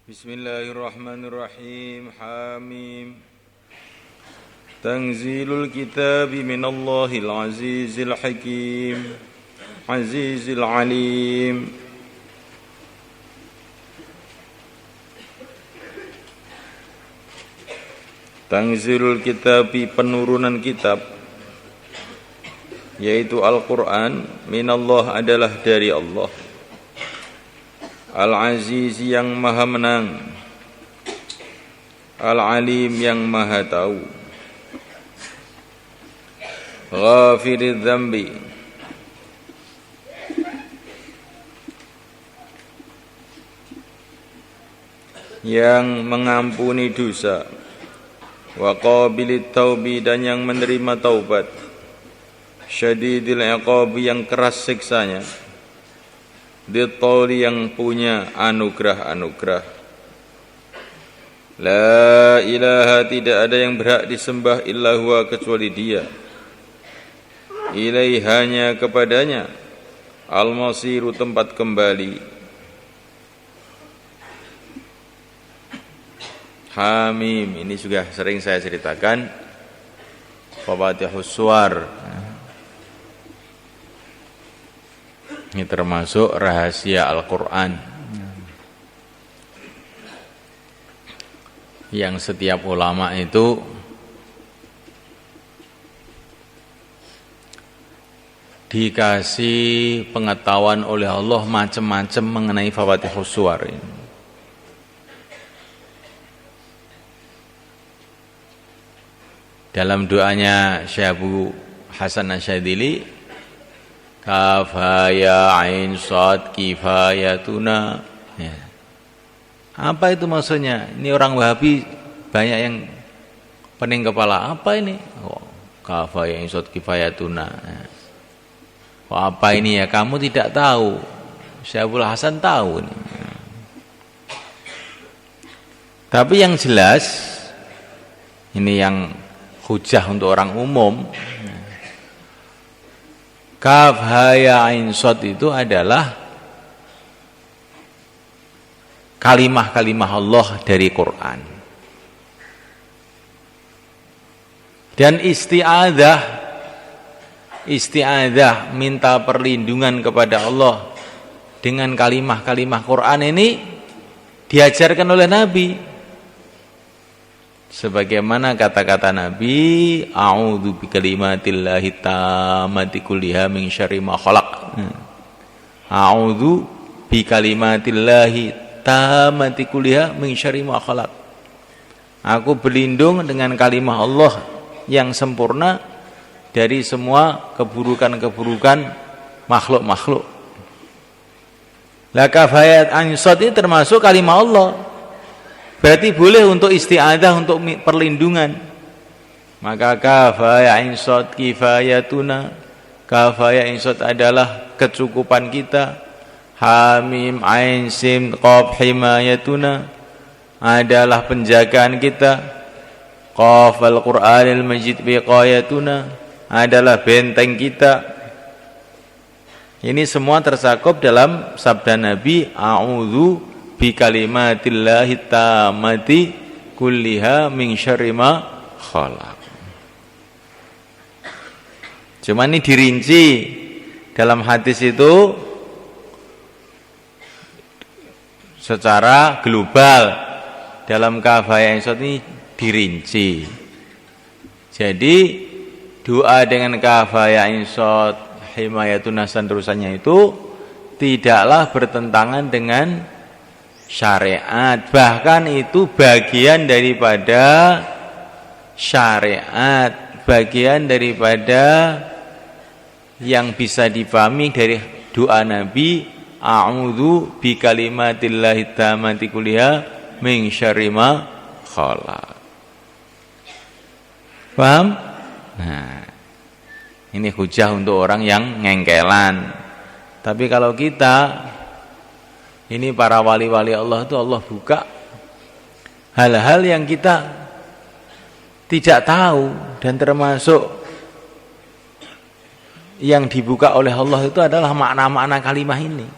Bismillahirrahmanirrahim. Hamim. Tanzilul kitab minallahil azizil hakim, azizil alim. Tanzilul kitab, penurunan kitab, yaitu Al-Quran, minallah adalah dari Allah, Al-Aziz yang maha menang, Al-Alim yang maha tahu, Ghafiridz dzambi, yang mengampuni dosa, wa qabilit taubi, dan yang menerima taubat, syadidil iqabi, yang keras siksanya, Ditoli, yang punya anugerah-anugerah. La ilaha, tidak ada yang berhak disembah illa huwa, kecuali dia. Ilaihi, hanya kepadanya, al-masiru, tempat kembali. Hamim, ini juga sering saya ceritakan, Fawaatihus Suwar. Ini termasuk rahasia Al-Quran yang setiap ulama itu dikasih pengetahuan oleh Allah macam-macam mengenai Fawaatihus Suwar ini. Dalam doanya Syekh Abu Hasan Asyadzili, Kaf ha ya ain shad kifayatuna. Ya. Apa itu maksudnya? Ini orang Wahabi banyak yang pening kepala. Apa ini? Oh, kaf ha ya ain shad kifayatuna. Ya. Oh, apa ini ya? Kamu tidak tahu. Syekh Abdul Hasan tahu ini. Ya. Tapi yang jelas, ini yang hujah untuk orang umum. Kaf ha ya ain shad itu adalah kalimah-kalimah Allah dari Quran. Dan isti'adzah minta perlindungan kepada Allah dengan kalimah-kalimah Quran ini diajarkan oleh Nabi. Sebagaimana kata-kata Nabi, a'udzu bikalimatillahi tammati kulliha min syarri ma khalaq. A'udzu bikalimatillahi tammati kulliha min syarri ma khalaq. Aku berlindung dengan kalimah Allah yang sempurna dari semua keburukan-keburukan makhluk-makhluk. La kafayat an shad ini termasuk kalimah Allah. Berarti boleh untuk isti'adzah, untuk perlindungan. Maka kafaya insad kifayatuna, kafaya insad adalah kecukupan kita. Hamim ain sim qaf himayatuna adalah penjagaan kita. Qaf al-Qur'anil Majid biqayatuna adalah benteng kita. Ini semua tersakup dalam sabda Nabi, a'udzu bi kalimatillahi tammati kulliha min syarri ma khalaq. Cuma ini dirinci dalam hadis itu secara global, dalam kafaya insad ini dirinci. Jadi doa dengan kafaya insad himayatun nasan terusannya itu tidaklah bertentangan dengan syariat, bahkan itu bagian daripada syariat, bagian daripada yang bisa dipahami dari doa Nabi, a'udzu bi kalimatillahi tammati kulliha min syarri ma khalaq. Paham? Nah, ini hujah untuk orang yang ngengkelan. Tapi kalau kita, ini para wali-wali Allah itu Allah buka hal-hal yang kita tidak tahu, dan termasuk yang dibuka oleh Allah itu adalah makna-makna kalimah ini.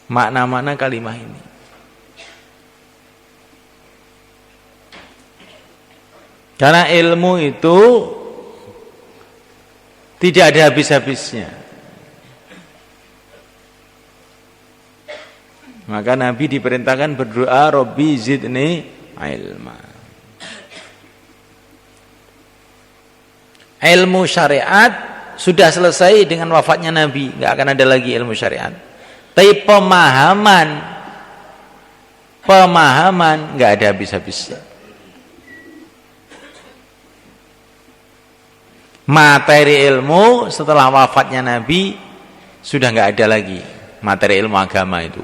makna-makna kalimah ini. Karena ilmu itu tidak ada habis-habisnya. Maka Nabi diperintahkan berdoa, Rabbi zidni ilma. Ilmu syariat sudah selesai dengan wafatnya Nabi, nggak akan ada lagi ilmu syariat. Tapi pemahaman nggak ada habis-habisnya. Materi ilmu setelah wafatnya Nabi sudah nggak ada lagi materi ilmu agama itu.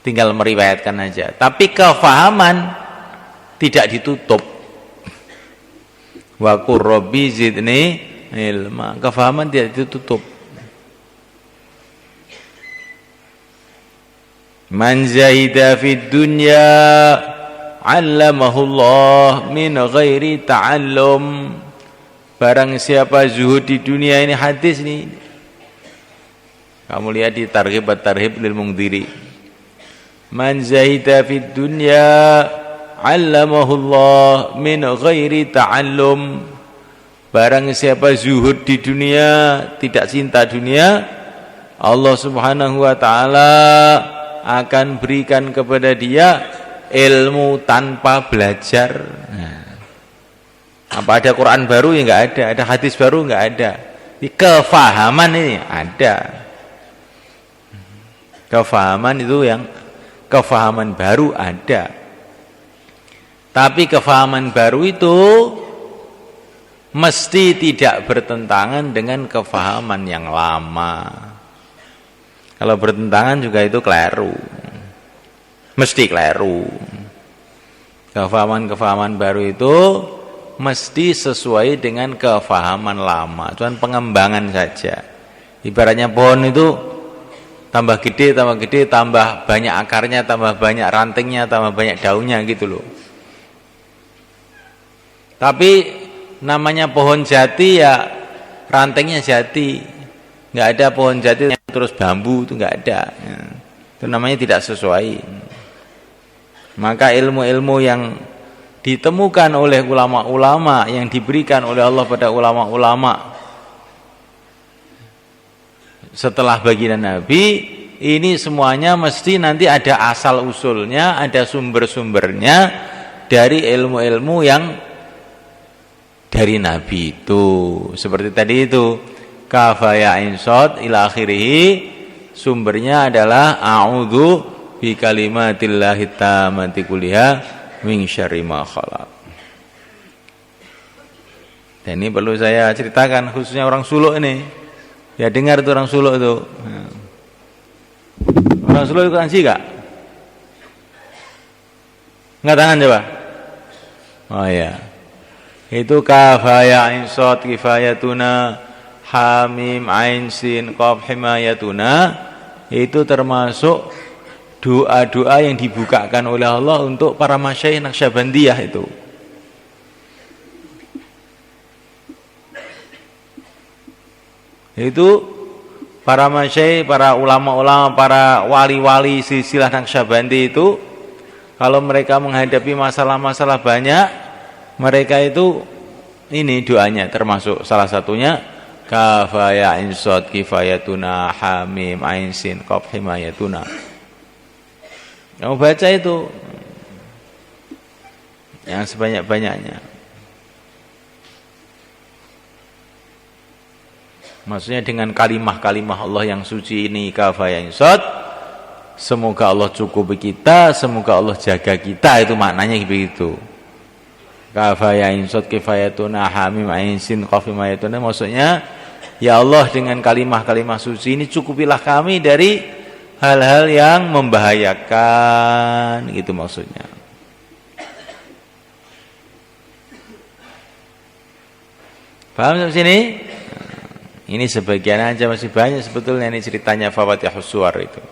Tinggal meriwayatkan aja. Tapi kefahaman tidak ditutup. Wa qur rabbi zidni ilma. Kefahaman tidak ditutup. Man zahida fid dunya 'allamahullah min ghairi ta'allum. Barang siapa zuhud di dunia, ini hadis nih. Kamu lihat di Targhib at-Tarhib lil Mundhiri. Man zahida fid dunya 'allamahullah min ghairi ta'allum. Barang siapa zuhud di dunia, tidak cinta dunia, Allah Subhanahu wa taala akan berikan kepada dia ilmu tanpa belajar. Apa ada Quran baru? Ya enggak ada. Ada hadis baru? Enggak ada. Kefahaman ini ada. Kefahaman itu yang kefahaman baru ada. Tapi kefahaman baru itu mesti tidak bertentangan dengan kefahaman yang lama. Kalau bertentangan juga itu keliru. Mesti keliru. Kefahaman-kefahaman baru itu mesti sesuai dengan kefahaman lama. Cuman pengembangan saja. Ibaratnya pohon itu tambah gede, tambah banyak akarnya, tambah banyak rantingnya, tambah banyak daunnya gitu loh. Tapi namanya pohon jati ya rantingnya jati. Nggak ada pohon jati yang terus bambu, itu nggak ada. Itu namanya tidak sesuai. Maka ilmu-ilmu yang ditemukan oleh ulama-ulama, yang diberikan oleh Allah pada ulama-ulama setelah baginda Nabi, ini semuanya mesti nanti ada asal usulnya, ada sumber-sumbernya dari ilmu-ilmu yang dari Nabi itu. Seperti tadi itu, kafaya insod ila akhirih, sumbernya adalah a'udzu bi kalimatillahi tammati kulliha min syarri ma khalaq. Dan ini perlu saya ceritakan khususnya orang Suluk ini. Ya dengar itu orang Suluk itu. Orang Suluk itu ngaji enggak? Enggak tangan coba. Oh ya. Itu kafaya insod kifayatuna hamim ain sin qaf himayatuna, itu termasuk doa-doa yang dibukakan oleh Allah untuk para masyayikh Naqsyabandiyah itu. Itu para masyayikh, para ulama-ulama, para wali-wali silsilah Naqsyabandi itu kalau mereka menghadapi masalah-masalah banyak, mereka itu ini doanya, termasuk salah satunya kafaya insod kifayatuna hamim ain sin qaf himayatuna. Kamu baca itu yang sebanyak-banyaknya. Maksudnya dengan kalimah-kalimah Allah yang suci ini, kafaya insod, semoga Allah cukupi kita, semoga Allah jaga kita, itu maknanya begitu. Kafaya insod kifayatuna hamim ain sin qaf himayatuna, maksudnya ya Allah dengan kalimah-kalimah suci ini cukupilah kami dari hal-hal yang membahayakan, gitu maksudnya. Paham sampai sini? Ini sebagian aja, masih banyak sebetulnya ini ceritanya Fawathihus Suwar itu.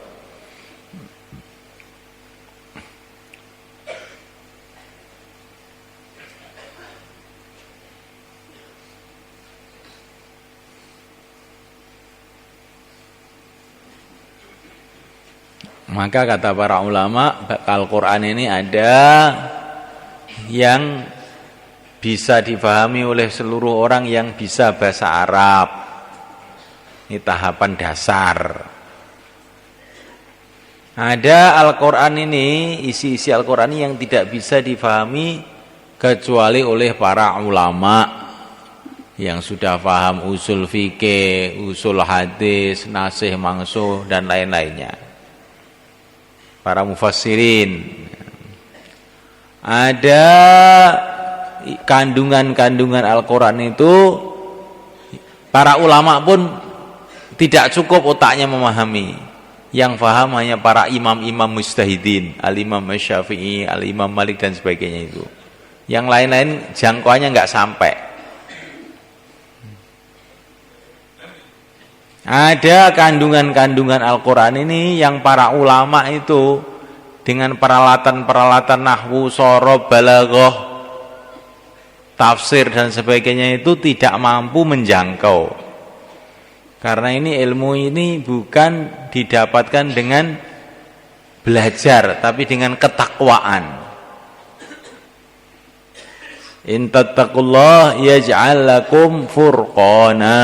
Maka kata para ulama, Al-Quran ini ada yang bisa dipahami oleh seluruh orang yang bisa bahasa Arab. Ini tahapan dasar. Ada Al-Quran ini, isi-isi Al-Quran ini yang tidak bisa dipahami kecuali oleh para ulama yang sudah paham usul fikih, usul hadis, nasih mangsuh dan lain-lainnya. Para mufassirin. Ada kandungan-kandungan Al-Quran itu para ulama pun tidak cukup otaknya memahami. Yang paham hanya para imam-imam mujtahidin, Al-Imam Syafi'i, Al-Imam Malik dan sebagainya itu. Yang lain-lain jangkauannya nggak sampai. Ada kandungan-kandungan Al-Quran ini yang para ulama itu dengan peralatan-peralatan nahwu, shorob, balaghah, tafsir dan sebagainya itu tidak mampu menjangkau. Karena ini ilmu ini bukan didapatkan dengan belajar, tapi dengan ketakwaan. In tattaqullah yaj'al lakum furqana.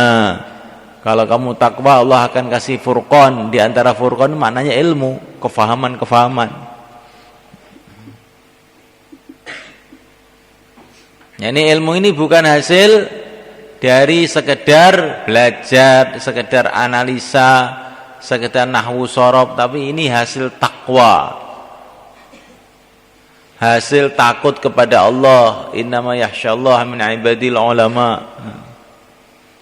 Kalau kamu takwa, Allah akan kasih furqan. Di antara furqan maknanya ilmu, kefahaman-kefahaman. Yani ilmu ini bukan hasil dari sekedar belajar, sekedar analisa, sekedar nahwu shorob, tapi ini hasil takwa. Hasil takut kepada Allah. Innama yakhsyallaha min ibadil ulama.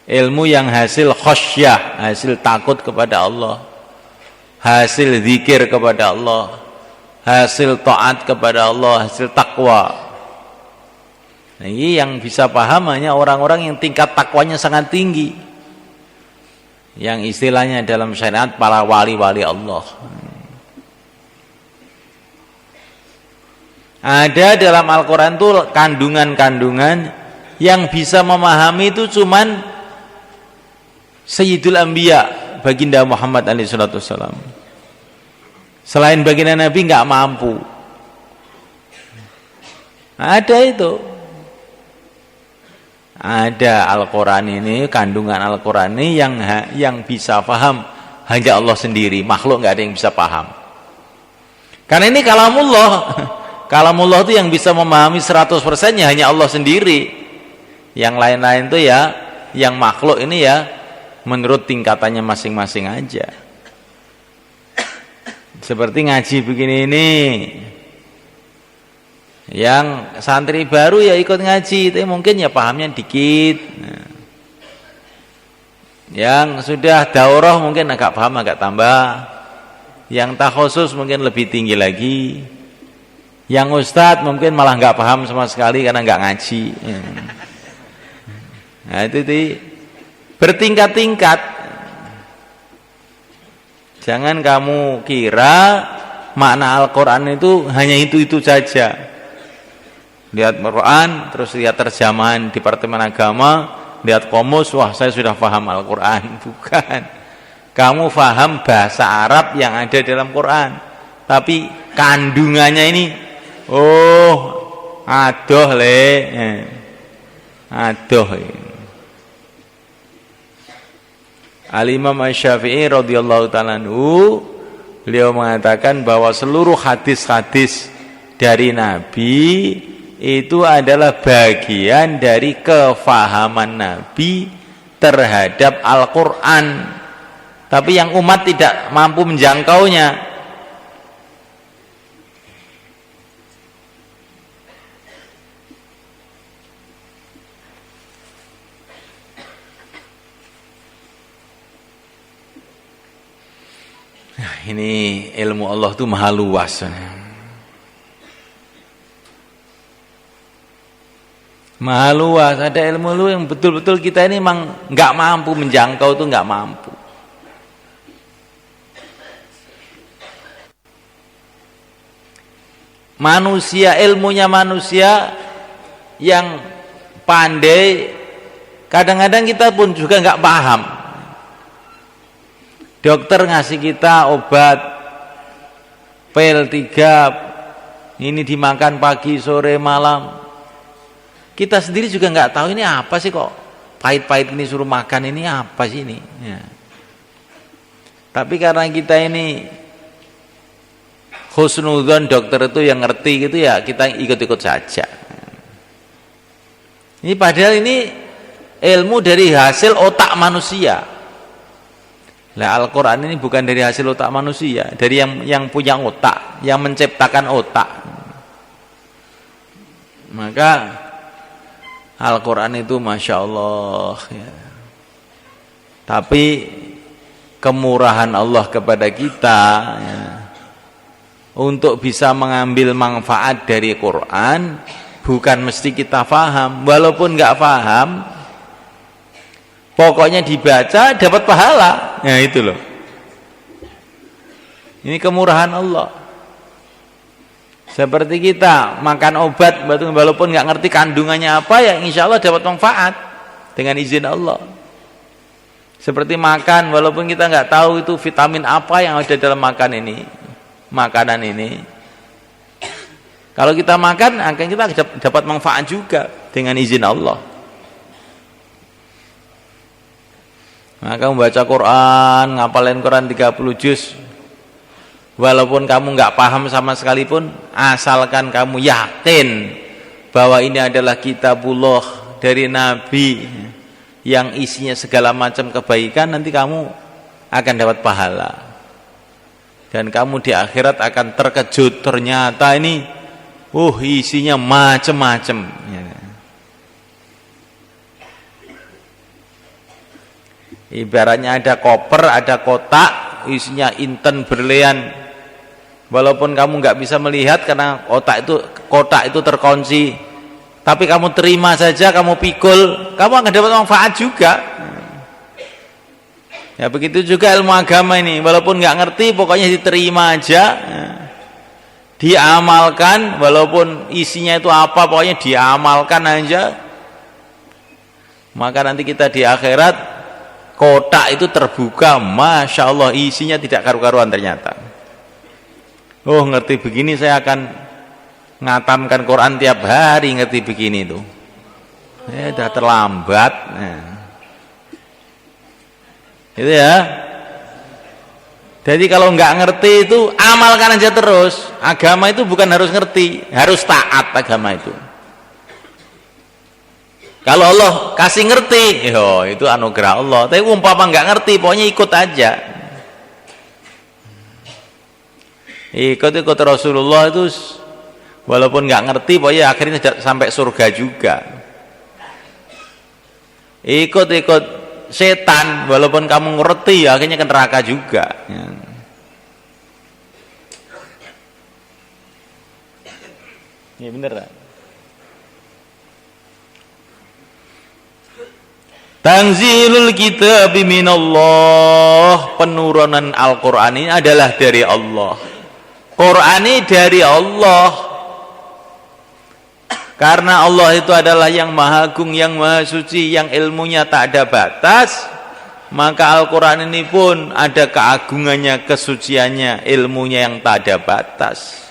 Ilmu yang hasil khasyah, hasil takut kepada Allah, hasil zikir kepada Allah, hasil taat kepada Allah, hasil takwa. Nah, ini yang bisa paham hanya orang-orang yang tingkat takwanya sangat tinggi, yang istilahnya dalam syariat para wali-wali Allah. Ada dalam Al-Quran itu kandungan-kandungan yang bisa memahami itu cuman Sayyidul Anbiya, baginda Muhammad SAW. Selain baginda Nabi nggak mampu. Ada itu. Ada Al-Quran ini, kandungan Al-Quran ini yang bisa paham hanya Allah sendiri. Makhluk nggak ada yang bisa paham. Karena ini kalamullah. Kalamullah itu yang bisa memahami 100%-nya hanya Allah sendiri. Yang lain-lain itu ya, yang makhluk ini ya menurut tingkatannya masing-masing aja. Seperti ngaji begini ini, yang santri baru ya ikut ngaji, tapi mungkin ya pahamnya dikit. Nah, yang sudah daurah mungkin agak paham, agak tambah. Yang takhusus mungkin lebih tinggi lagi. Yang ustadz mungkin malah nggak paham sama sekali karena nggak ngaji. Nah itu bertingkat-tingkat. Jangan kamu kira makna Al-Quran itu hanya itu-itu saja. Lihat Quran, terus lihat terjemahan Departemen Agama, lihat komus, wah saya sudah paham Al-Quran. Bukan. Kamu paham bahasa Arab yang ada dalam Quran. Tapi kandungannya ini, oh adoh le. Adoh. Al-Imam Syafi'i radhiyallahu ta'ala anhu, beliau mengatakan bahwa seluruh hadis-hadis dari Nabi itu adalah bagian dari kefahaman Nabi terhadap Al-Quran, tapi yang umat tidak mampu menjangkaunya. Nah, ini ilmu Allah itu maha luas. Maha luas. Ada ilmu yang betul-betul kita ini memang nggak mampu menjangkau, itu nggak mampu. Manusia, ilmunya manusia yang pandai, kadang-kadang kita pun juga nggak paham. Dokter ngasih kita obat, pil 3 ini dimakan pagi, sore, malam. Kita sendiri juga nggak tahu ini apa sih kok pahit-pahit ini suruh makan, ini apa sih ini ya. Tapi karena kita ini husnudzon, dokter itu yang ngerti gitu ya, kita ikut-ikut saja. Ini padahal ini ilmu dari hasil otak manusia. Nah, Al-Quran ini bukan dari hasil otak manusia, dari yang punya otak, yang menciptakan otak. Maka Al-Quran itu Masya Allah ya. Tapi kemurahan Allah kepada kita ya, untuk bisa mengambil manfaat dari Quran, bukan mesti kita faham. Walaupun nggak faham, pokoknya dibaca dapat pahala. Nah itu loh. Ini kemurahan Allah. Seperti kita makan obat, walaupun nggak ngerti kandungannya apa, ya insya Allah dapat manfaat dengan izin Allah. Seperti makan, walaupun kita nggak tahu itu vitamin apa yang ada dalam makanan ini. Kalau kita makan, akan kita dapat manfaat juga dengan izin Allah. Maka membaca Quran, ngapalin Quran 30 juz, walaupun kamu nggak paham sama sekali pun, asalkan kamu yakin bahwa ini adalah kitabullah dari Nabi yang isinya segala macam kebaikan, nanti kamu akan dapat pahala. Dan kamu di akhirat akan terkejut, ternyata ini isinya macam-macam ya. Ibaratnya ada koper, ada kotak, isinya inten berlian. Walaupun kamu nggak bisa melihat karena kotak itu terkunci, tapi kamu terima saja, kamu pikul, kamu akan dapat manfaat juga. Ya begitu juga ilmu agama ini, walaupun nggak ngerti, pokoknya diterima aja, diamalkan, walaupun isinya itu apa, pokoknya diamalkan aja. Maka nanti kita di akhirat, kotak itu terbuka, Masya Allah, isinya tidak karu-karuan ternyata. Oh ngerti begini saya akan ngatamkan Quran tiap hari, ngerti begini tuh. Udah terlambat. Itu ya. Jadi kalau nggak ngerti itu amalkan aja terus. Agama itu bukan harus ngerti, harus taat agama itu. Kalau Allah kasih ngerti, itu anugerah Allah. Tapi umpama nggak ngerti, pokoknya ikut aja. Ikut Rasulullah itu, walaupun nggak ngerti, pokoknya akhirnya sampai surga juga. Ikut setan, walaupun kamu ngerti, akhirnya ke neraka juga. Ya bener tak? Tanzilul kitab minallah, penurunan Al-Quran ini adalah dari Allah. Quran ini dari Allah. Karena Allah itu adalah yang maha agung, yang maha suci, yang ilmunya tak ada batas, maka Al-Quran ini pun ada keagungannya, kesuciannya, ilmunya yang tak ada batas.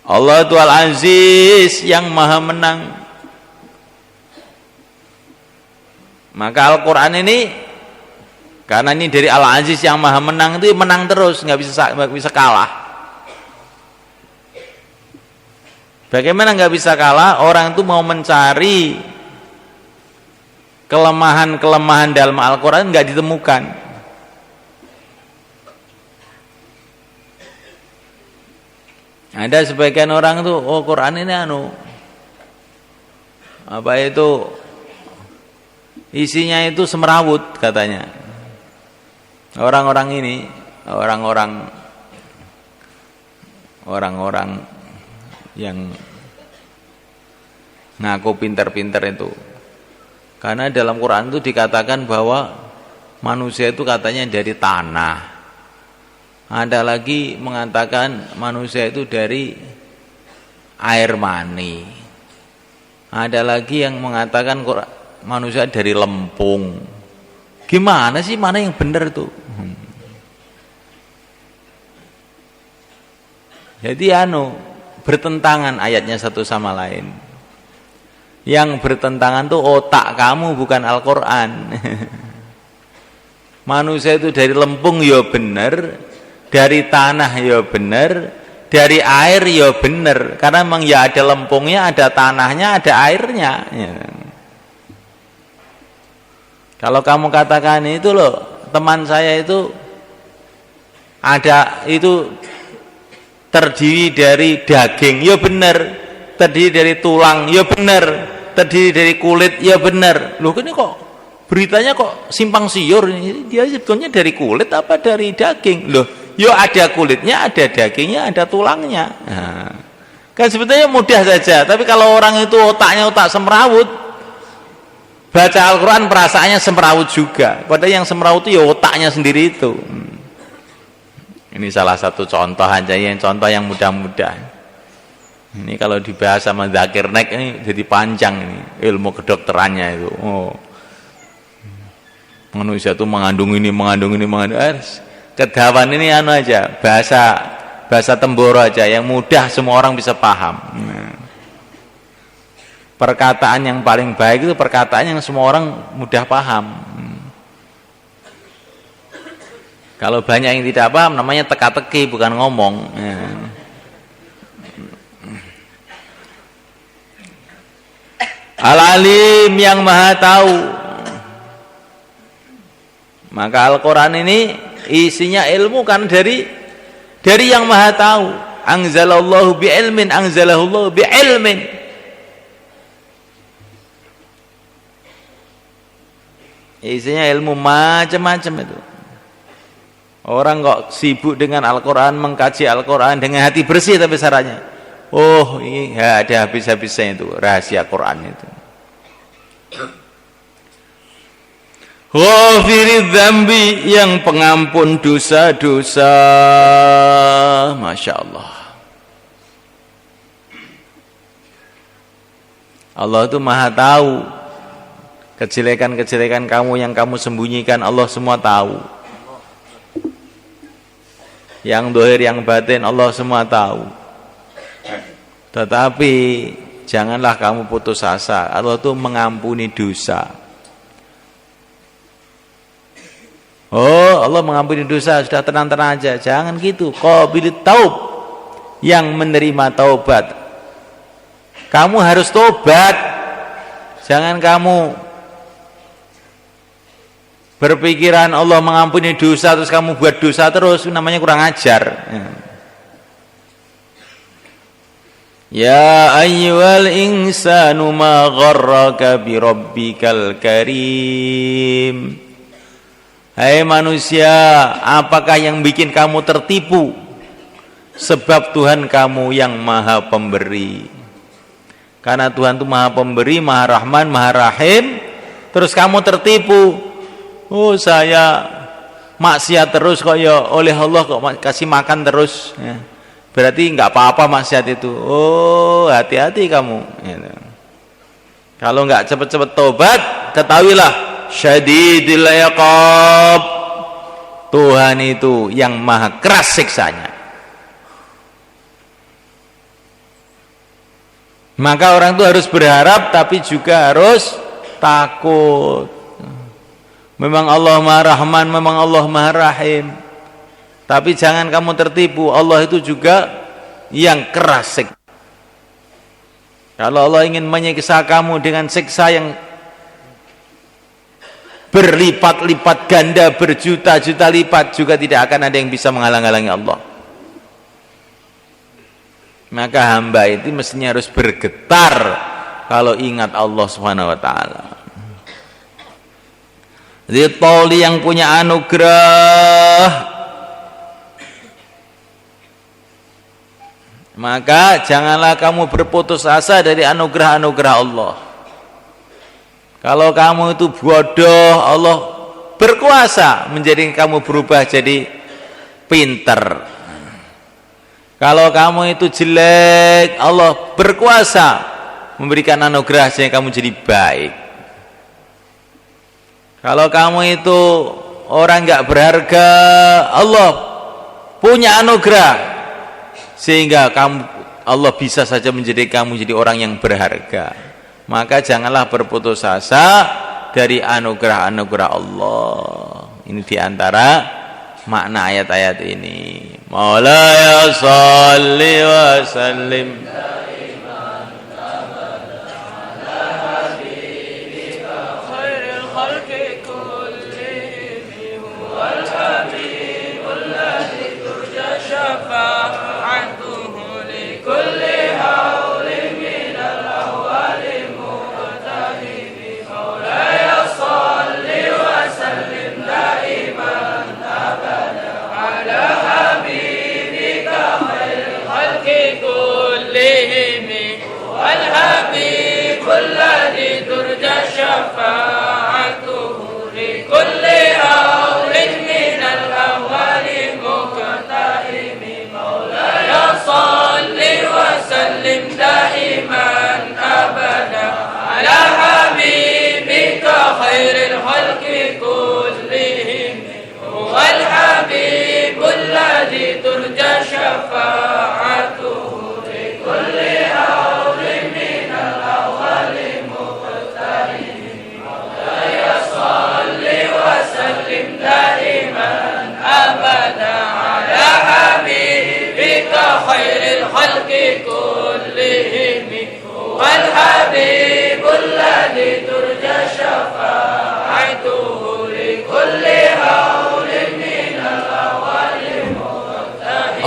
Allah itu Al-Aziz, yang maha menang. Maka Al-Quran ini, karena ini dari Al-Aziz yang maha menang, itu menang terus, nggak bisa kalah. Bagaimana nggak bisa kalah? Orang itu mau mencari kelemahan-kelemahan dalam Al-Quran, nggak ditemukan. Ada sebagian orang tuh, Quran ini isinya itu semrawut katanya. Orang-orang ini, orang-orang yang ngaku pinter-pinter itu. Karena dalam Quran itu dikatakan bahwa manusia itu katanya dari tanah. Ada lagi mengatakan manusia itu dari air mani. Ada lagi yang mengatakan manusia dari lempung. Gimana sih, mana yang benar tuh? Jadi bertentangan ayatnya satu sama lain. Yang bertentangan tuh otak kamu, bukan Al-Quran. Manusia itu dari lempung ya bener, dari tanah ya bener, dari air ya bener. Karena memang ya ada lempungnya, ada tanahnya, ada airnya. Ya. Kalau kamu katakan itu loh, teman saya itu ada itu terdiri dari daging, ya benar. Terdiri dari tulang, ya benar. Terdiri dari kulit, ya benar. Loh ini kok beritanya kok simpang siur ini? Dia sebetulnya dari kulit apa dari daging? Loh, ya ada kulitnya, ada dagingnya, ada tulangnya. Nah, kan sebetulnya mudah saja. Tapi kalau orang itu otaknya otak semrawut, baca Al-Quran perasaannya semrawut juga. Padahal yang semrawut itu ya otaknya sendiri itu. Ini salah satu contoh aja, yang contoh yang mudah-mudah. Ini kalau dibahas sama Zakir Naik ini jadi panjang ini ilmu kedokterannya itu. Oh. Manusia itu mengandung ini. Kegawan ini aja, bahasa Temboro aja yang mudah semua orang bisa paham. Perkataan yang paling baik itu perkataan yang semua orang mudah paham. Kalau banyak yang tidak paham namanya teka-teki, bukan ngomong. Al-Alim yang maha tahu. Maka Al-Quran ini isinya ilmu kan dari yang maha tahu. Anzalallahu bi'ilmin, anzalahullahu bi'ilmin. Isinya ilmu macam-macam itu. Orang kok sibuk dengan Al-Quran, mengkaji Al-Quran dengan hati bersih tapi syaratnya. Oh, ini ada habis-habisnya itu rahasia Quran itu. Ghafiriz dzambi, yang pengampun dosa-dosa. Masya Allah. Allah itu maha tahu. Kejelekan-kejelekan kamu yang kamu sembunyikan Allah semua tahu. Yang dohir, yang batin Allah semua tahu. Tetapi janganlah kamu putus asa. Allah itu mengampuni dosa. Oh, Allah mengampuni dosa, sudah tenang-tenang aja. Jangan gitu. Qabilit taub, yang menerima taubat. Kamu harus tobat. Jangan kamu berpikiran Allah mengampuni dosa terus kamu buat dosa terus, namanya kurang ajar. Ya ayyuhal insanu ma gharraka bi rabbikal karim. Hai manusia, apakah yang bikin kamu tertipu? Sebab Tuhan kamu yang maha pemberi. Karena Tuhan itu maha pemberi, maha rahman, maha rahim. Terus kamu tertipu. Oh, saya maksiat terus kok ya, oleh Allah kok kasih makan terus ya. Berarti enggak apa-apa maksiat itu. Oh, hati-hati kamu gitu. Kalau enggak cepat-cepat tobat, ketahuilah syadidil iqab, Tuhan itu yang maha keras siksanya. Maka orang itu harus berharap tapi juga harus takut. Memang Allah maha rahman, memang Allah maha rahim. Tapi jangan kamu tertipu, Allah itu juga yang keras siksa. Kalau Allah ingin menyiksa kamu dengan siksa yang berlipat-lipat ganda, berjuta-juta lipat, juga tidak akan ada yang bisa menghalang-halangi Allah. Maka hamba itu mestinya harus bergetar kalau ingat Allah Subhanahu wa taala. Dzitoli, yang punya anugerah. Maka janganlah kamu berputus asa dari anugerah-anugerah Allah. Kalau kamu itu bodoh, Allah berkuasa menjadikan kamu berubah jadi pinter. Kalau kamu itu jelek, Allah berkuasa memberikan anugerah sehingga kamu jadi baik. Kalau kamu itu orang nggak berharga, Allah punya anugerah sehingga Allah bisa saja menjadikan kamu jadi orang yang berharga. Maka janganlah berputus asa dari anugerah-anugerah Allah. Ini diantara makna ayat-ayat ini. Maulaya salli wa sallim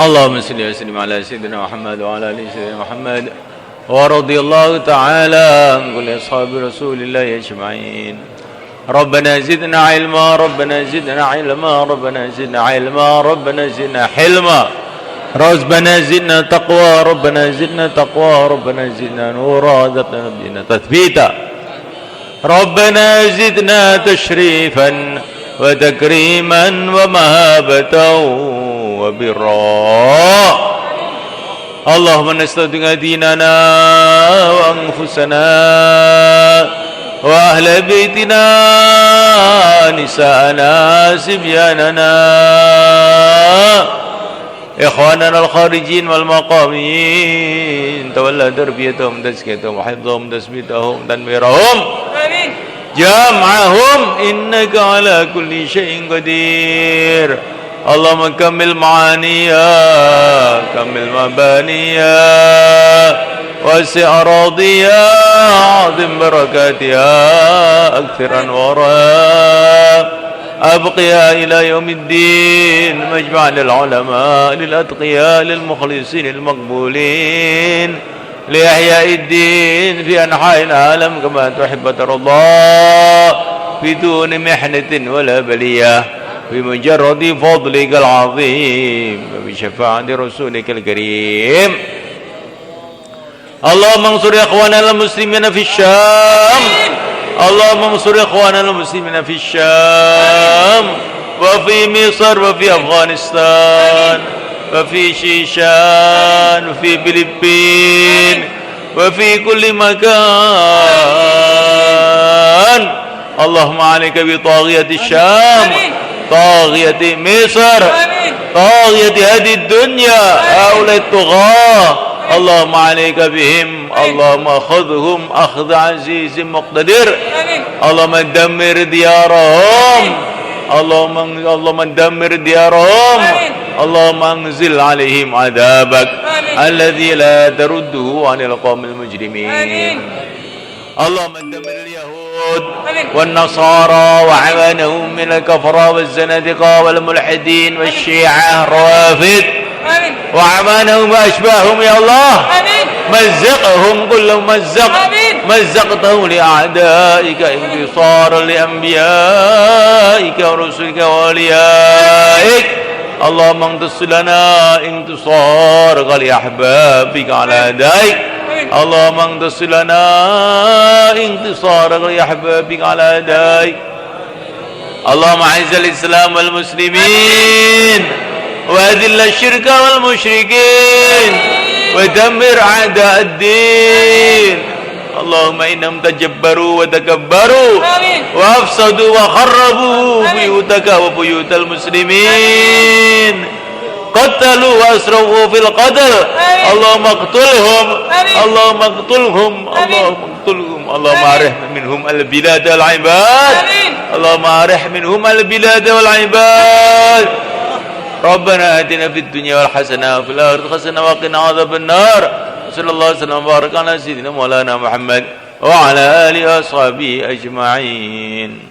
اللهم صل وسلم على سيدنا محمد وعلى ال سيدنا محمد ورضي الله تعالى عن كل اصحاب رسول الله اجمعين. ربنا زدنا علما ربنا زدنا علما ربنا زدنا علما ربنا زدنا حلما ربنا زدنا تقوى ربنا زدنا تقوى ربنا زدنا نورا زدنا تثبيتا ربنا زدنا تشريفا وتكريما ومهابة وبرا. اللهم نستودع ديننا وأنفسنا وأهل بيتنا نساءنا سبياننا إخواننا الخارجين والمقامين تولى تربيتهم تزكيتهم وحفظهم تثبيتهم تنويرهم جمعهم إنك على كل شيء قدير. اللهم كمل معانيا كمل مبانيا وسع راضيا عظم بركاتها أكثر أنوارها أبقيها إلى يوم الدين مجمع للعلماء للأتقياء للمخلصين المقبولين لإحياء الدين في أنحاء العالم كما تحب ترضى بدون محنة ولا بلية بمجرد فضلك العظيم وبشفاعة رسولك الكريم. اللهم انصر إخواننا المسلمين في الشام اللهم انصر إخواننا المسلمين في الشام وفي مصر وفي أفغانستان وفي شيشان وفي فلبين وفي كل مكان. اللهم عليك بطاغية الشام طاغية مصر طاغية هذه الدنيا هؤلاء الطغاة. اللهم عليك بهم اللهم خذهم أخذ عزيز مقتدر. اللهم دمر ديارهم اللهم دمر ديارهم اللهم انزل عليهم عذابك الذي لا ترده عن القوم المجرمين. اللهم دمر اليهود والنصارى وعوانهم من الكفرة والزنادقة والملحدين والشيعة الروافد وعمانهم وأشباههم يا الله. مزقهم كل ممزق مزقتهم لأعدائك انتصارا لأنبيائك ورسلك وأوليائك. اللهم انتصر لنا انتصارك لأحبابك على أعدائك. اللهم انتصر لنا انتصارك لأحبابك على أعدائك. اللهم أعز الإسلام والمسلمين وأذل الشرك والمشركين ودمر أعداء الدين. اللهم إنهم تجبروا وتكبروا وأفسدوا وخربوا بيوتك وبيوت المسلمين. qatalu wa asrafu fil qatl. Allahumma qtulhum, Allahumma qtulhum, Allahumma qtulhum. Allahumma arih minhum al-bilad wal ibad. Allahumma arih minhum al-bilad wal ibad. Rabbana atina fid dunya wal hasanah wa fil akhirati hasanah wa qina adzaban nar. Sallallahu alaihi wasallam baraka ala sayyidina Maulana Muhammad wa ala alihi wa sahbihi ajma'in.